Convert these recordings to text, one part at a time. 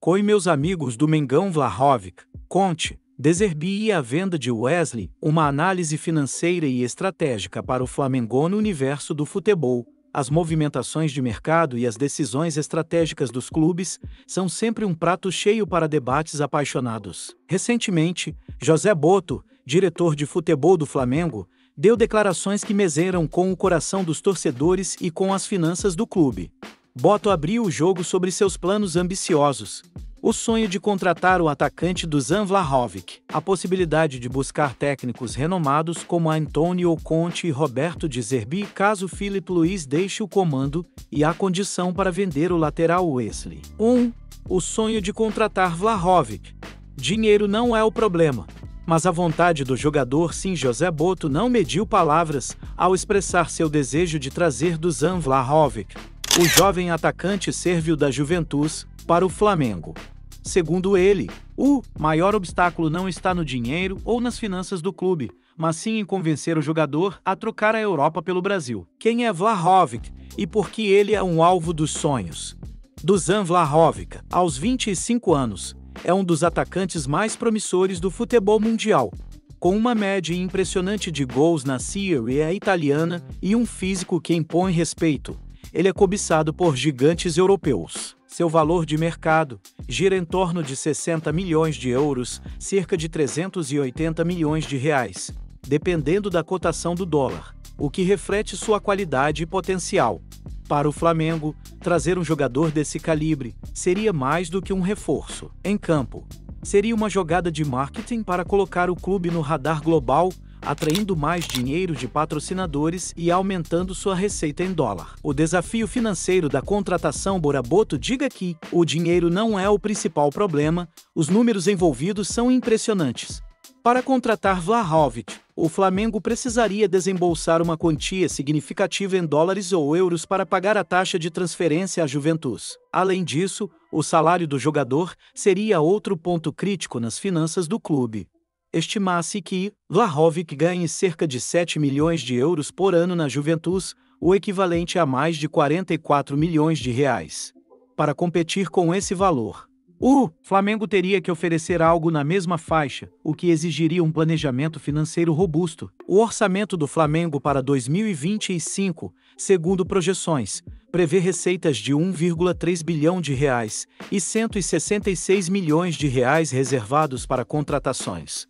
Coi meus amigos do Mengão Vlahovic, Conte, De Zerbi e a venda de Wesley, uma análise financeira e estratégica para o Flamengo no universo do futebol. As movimentações de mercado e as decisões estratégicas dos clubes são sempre um prato cheio para debates apaixonados. Recentemente, José Boto, diretor de futebol do Flamengo, deu declarações que mexeram com o coração dos torcedores e com as finanças do clube. Boto abriu o jogo sobre seus planos ambiciosos. O sonho de contratar o atacante Dusan Vlahovic, a possibilidade de buscar técnicos renomados como Antônio Conte e Roberto De Zerbi caso Filipe Luís deixe o comando, e a condição para vender o lateral Wesley. 1. O sonho de contratar Vlahovic. Dinheiro não é o problema, mas a vontade do jogador sim. José Boto não mediu palavras ao expressar seu desejo de trazer Dusan Vlahovic, o jovem atacante sérvio da Juventus, para o Flamengo. Segundo ele, o maior obstáculo não está no dinheiro ou nas finanças do clube, mas sim em convencer o jogador a trocar a Europa pelo Brasil. Quem é Vlahovic e por que ele é um alvo dos sonhos? Dusan Vlahovic, aos 25 anos, é um dos atacantes mais promissores do futebol mundial. Com uma média impressionante de gols na Serie A italiana e um físico que impõe respeito, ele é cobiçado por gigantes europeus. Seu valor de mercado gira em torno de 60 milhões de euros, cerca de 380 milhões de reais, dependendo da cotação do dólar, o que reflete sua qualidade e potencial. Para o Flamengo, trazer um jogador desse calibre seria mais do que um reforço em campo. Seria uma jogada de marketing para colocar o clube no radar global, atraindo mais dinheiro de patrocinadores e aumentando sua receita em dólar. O desafio financeiro da contratação. Boto diga que o dinheiro não é o principal problema, os números envolvidos são impressionantes. Para contratar Vlahovic, o Flamengo precisaria desembolsar uma quantia significativa em dólares ou euros para pagar a taxa de transferência à Juventus. Além disso, o salário do jogador seria outro ponto crítico nas finanças do clube. Estima-se que Vlahovic ganhe cerca de 7 milhões de euros por ano na Juventus, o equivalente a mais de 44 milhões de reais. Para competir com esse valor, o Flamengo teria que oferecer algo na mesma faixa, o que exigiria um planejamento financeiro robusto. O orçamento do Flamengo para 2025, segundo projeções, prevê receitas de 1,3 bilhão de reais e 166 milhões de reais reservados para contratações.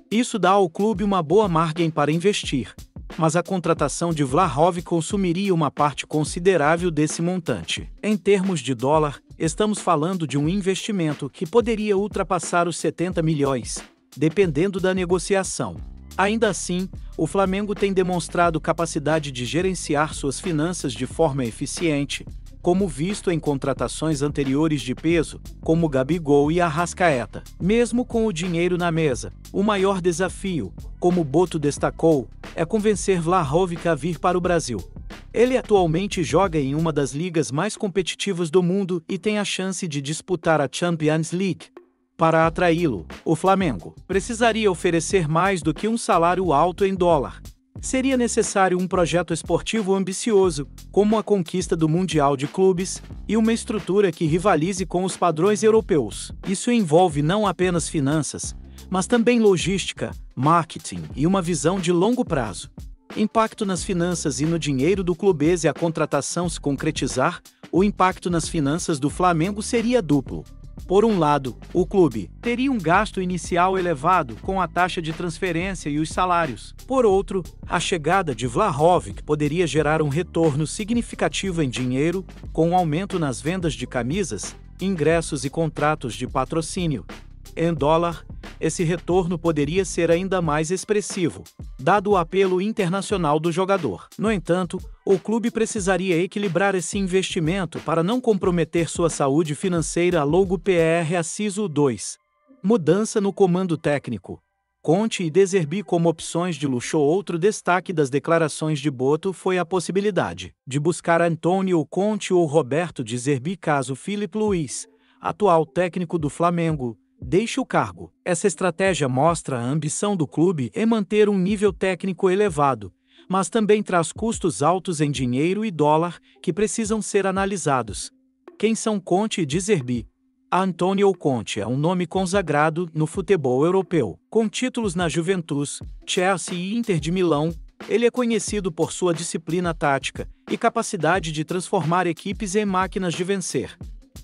Isso dá ao clube uma boa margem para investir, mas a contratação de Vlahovic consumiria uma parte considerável desse montante. Em termos de dólar, estamos falando de um investimento que poderia ultrapassar os 70 milhões, dependendo da negociação. Ainda assim, o Flamengo tem demonstrado capacidade de gerenciar suas finanças de forma eficiente, como visto em contratações anteriores de peso, como Gabigol e Arrascaeta. Mesmo com o dinheiro na mesa, o maior desafio, como Boto destacou, é convencer Vlahovic a vir para o Brasil. Ele atualmente joga em uma das ligas mais competitivas do mundo e tem a chance de disputar a Champions League. Para atraí-lo, o Flamengo precisaria oferecer mais do que um salário alto em dólar. Seria necessário um projeto esportivo ambicioso, como a conquista do Mundial de Clubes, e uma estrutura que rivalize com os padrões europeus. Isso envolve não apenas finanças, mas também logística, marketing e uma visão de longo prazo. Impacto nas finanças e no dinheiro do clube. Se a contratação se concretizar, o impacto nas finanças do Flamengo seria duplo. Por um lado, o clube teria um gasto inicial elevado com a taxa de transferência e os salários. Por outro, a chegada de Vlahovic poderia gerar um retorno significativo em dinheiro, com um aumento nas vendas de camisas, ingressos e contratos de patrocínio. Em dólar, esse retorno poderia ser ainda mais expressivo, dado o apelo internacional do jogador. No entanto, o clube precisaria equilibrar esse investimento para não comprometer sua saúde financeira. Logo PR Aciso 2. Mudança no comando técnico. Conte e De Zerbi como opções de luxo. Outro destaque das declarações de Boto foi a possibilidade de buscar Antônio Conte ou Roberto De Zerbi caso Filipe Luís, atual técnico do Flamengo, deixe o cargo. Essa estratégia mostra a ambição do clube em manter um nível técnico elevado, mas também traz custos altos em dinheiro e dólar que precisam ser analisados. Quem são Conte e De Zerbi? Antonio Conte é um nome consagrado no futebol europeu. Com títulos na Juventus, Chelsea e Inter de Milão, ele é conhecido por sua disciplina tática e capacidade de transformar equipes em máquinas de vencer.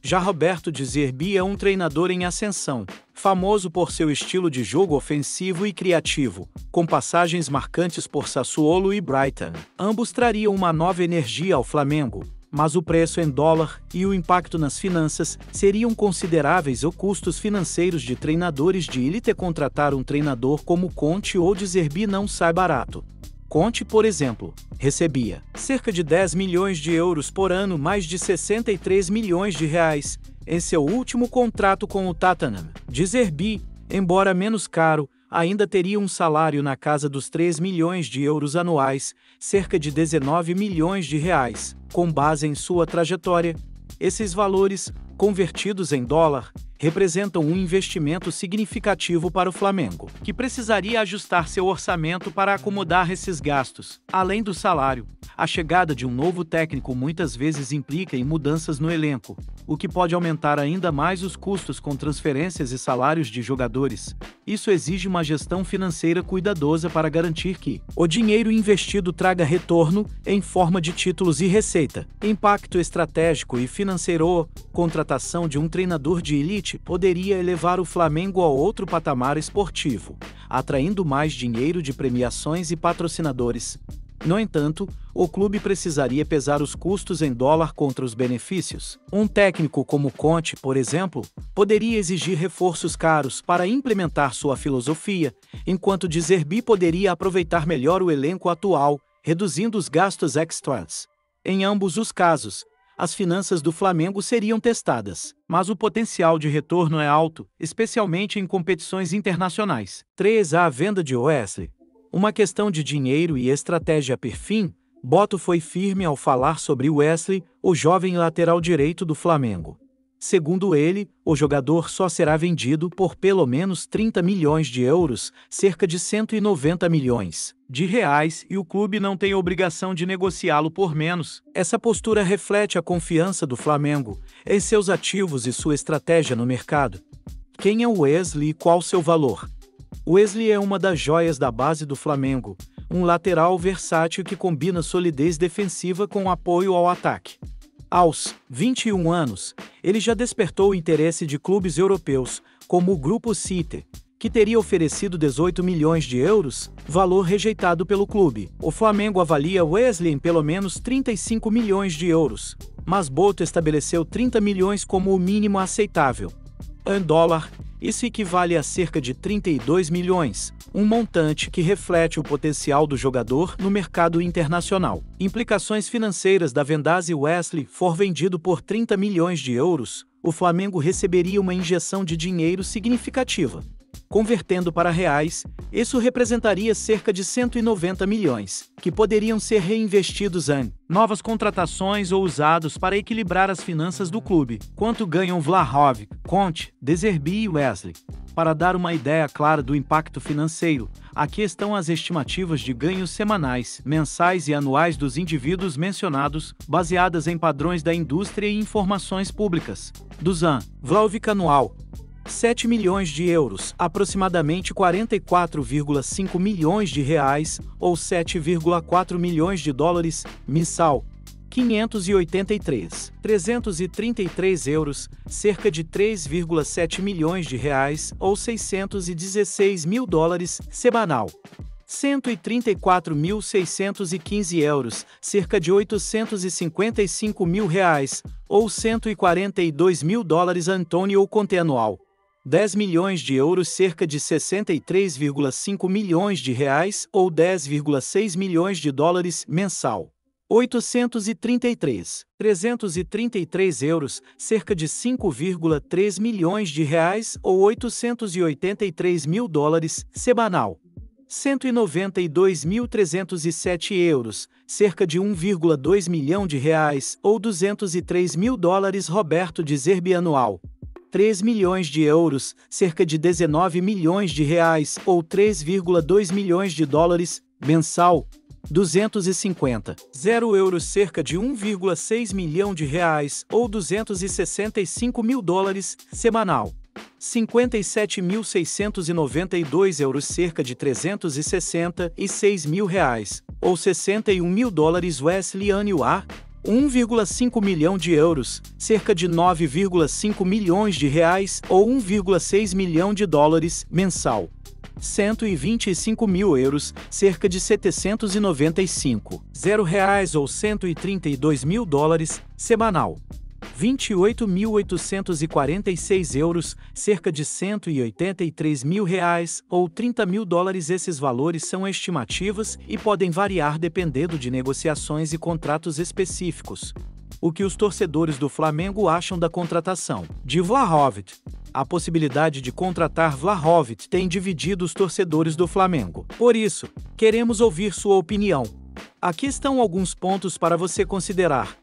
Já Roberto De Zerbi é um treinador em ascensão, famoso por seu estilo de jogo ofensivo e criativo, com passagens marcantes por Sassuolo e Brighton. Ambos trariam uma nova energia ao Flamengo, mas o preço em dólar e o impacto nas finanças seriam consideráveis. Os custos financeiros de treinadores de elite contratar um treinador como Conte ou De Zerbi não sai barato. Conte, por exemplo, recebia cerca de 10 milhões de euros por ano, mais de 63 milhões de reais, em seu último contrato com o Tottenham. De Zerbi, embora menos caro, ainda teria um salário na casa dos 3 milhões de euros anuais, cerca de 19 milhões de reais, com base em sua trajetória. Esses valores, convertidos em dólar, representam um investimento significativo para o Flamengo, que precisaria ajustar seu orçamento para acomodar esses gastos. Além do salário, a chegada de um novo técnico muitas vezes implica em mudanças no elenco, o que pode aumentar ainda mais os custos com transferências e salários de jogadores. Isso exige uma gestão financeira cuidadosa para garantir que o dinheiro investido traga retorno em forma de títulos e receita. Impacto estratégico e financeiro. Contratação de um treinador de elite poderia elevar o Flamengo a outro patamar esportivo, atraindo mais dinheiro de premiações e patrocinadores. No entanto, o clube precisaria pesar os custos em dólar contra os benefícios. Um técnico como Conte, por exemplo, poderia exigir reforços caros para implementar sua filosofia, enquanto De Zerbi poderia aproveitar melhor o elenco atual, reduzindo os gastos extras. Em ambos os casos, as finanças do Flamengo seriam testadas, mas o potencial de retorno é alto, especialmente em competições internacionais. 3. A venda de Wesley. Uma questão de dinheiro e estratégia. Por fim, Boto foi firme ao falar sobre Wesley, o jovem lateral direito do Flamengo. Segundo ele, o jogador só será vendido por pelo menos 30 milhões de euros, cerca de 190 milhões de reais, e o clube não tem obrigação de negociá-lo por menos. Essa postura reflete a confiança do Flamengo em seus ativos e sua estratégia no mercado. Quem é Wesley e qual seu valor? Wesley é uma das joias da base do Flamengo, um lateral versátil que combina solidez defensiva com apoio ao ataque. Aos 21 anos, ele já despertou o interesse de clubes europeus, como o Grupo City, que teria oferecido 18 milhões de euros, valor rejeitado pelo clube. O Flamengo avalia Wesley em pelo menos 35 milhões de euros, mas Boto estabeleceu 30 milhões como o mínimo aceitável. Em dólar, isso equivale a cerca de 32 milhões, um montante que reflete o potencial do jogador no mercado internacional. Implicações financeiras da venda. Se Wesley for vendido por 30 milhões de euros, o Flamengo receberia uma injeção de dinheiro significativa. Convertendo para reais, isso representaria cerca de 190 milhões, que poderiam ser reinvestidos em novas contratações ou usados para equilibrar as finanças do clube. Quanto ganham Vlahovic, Conte, De Zerbi e Wesley? Para dar uma ideia clara do impacto financeiro, aqui estão as estimativas de ganhos semanais, mensais e anuais dos indivíduos mencionados, baseadas em padrões da indústria e informações públicas. Dusan, Vlahovic anual: 7 milhões de euros, aproximadamente 44,5 milhões de reais, ou 7,4 milhões de dólares, mensal. 333 euros, cerca de 3,7 milhões de reais, ou 616 mil dólares, semanal. 134.615 euros, cerca de 855 mil reais, ou 142 mil dólares. Antonio Conte anual: 10 milhões de euros, cerca de 63,5 milhões de reais, ou 10,6 milhões de dólares, mensal. 333 euros, cerca de 5,3 milhões de reais, ou 883 mil dólares, semanal. 192.307 euros, cerca de 1,2 milhão de reais, ou 203 mil dólares. Roberto De Zerbi anual: 3 milhões de euros, cerca de 19 milhões de reais, ou 3,2 milhões de dólares, mensal. 250. 0 euros, cerca de 1,6 milhão de reais, ou 265 mil dólares, semanal. 57.692 euros, cerca de 366 mil reais, ou 61 mil dólares Wesley anual. 1,5 milhão de euros, cerca de 9,5 milhões de reais, ou 1,6 milhão de dólares, mensal. 125 mil euros, cerca de 795 reais, ou 132 mil dólares, semanal. 28.846 euros, cerca de 183 mil reais, ou 30 mil dólares. Esses valores são estimativas e podem variar dependendo de negociações e contratos específicos. O que os torcedores do Flamengo acham da contratação de Vlahovic? A possibilidade de contratar Vlahovic tem dividido os torcedores do Flamengo. Por isso, queremos ouvir sua opinião. Aqui estão alguns pontos para você considerar.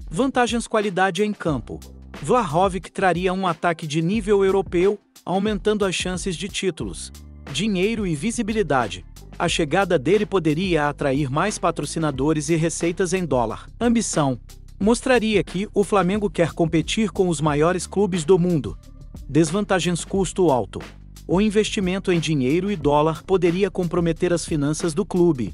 Vantagens: qualidade em campo. Vlahovic traria um ataque de nível europeu, aumentando as chances de títulos. Dinheiro e visibilidade. A chegada dele poderia atrair mais patrocinadores e receitas em dólar. Ambição. Mostraria que o Flamengo quer competir com os maiores clubes do mundo. Desvantagens: custo alto. O investimento em dinheiro e dólar poderia comprometer as finanças do clube.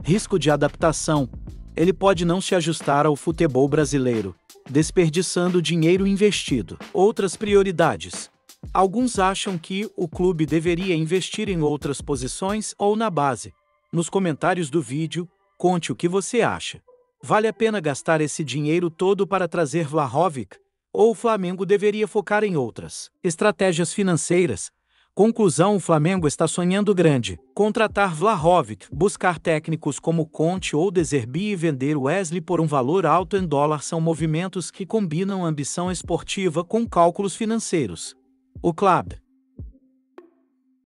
Risco de adaptação. Ele pode não se ajustar ao futebol brasileiro, desperdiçando dinheiro investido. Outras prioridades. Alguns acham que o clube deveria investir em outras posições ou na base. Nos comentários do vídeo, conte o que você acha. Vale a pena gastar esse dinheiro todo para trazer Vlahovic? Ou o Flamengo deveria focar em outras estratégias financeiras? Conclusão: o Flamengo está sonhando grande. Contratar Vlahovic, buscar técnicos como Conte ou De Zerbi e vender Wesley por um valor alto em dólar são movimentos que combinam ambição esportiva com cálculos financeiros. O clube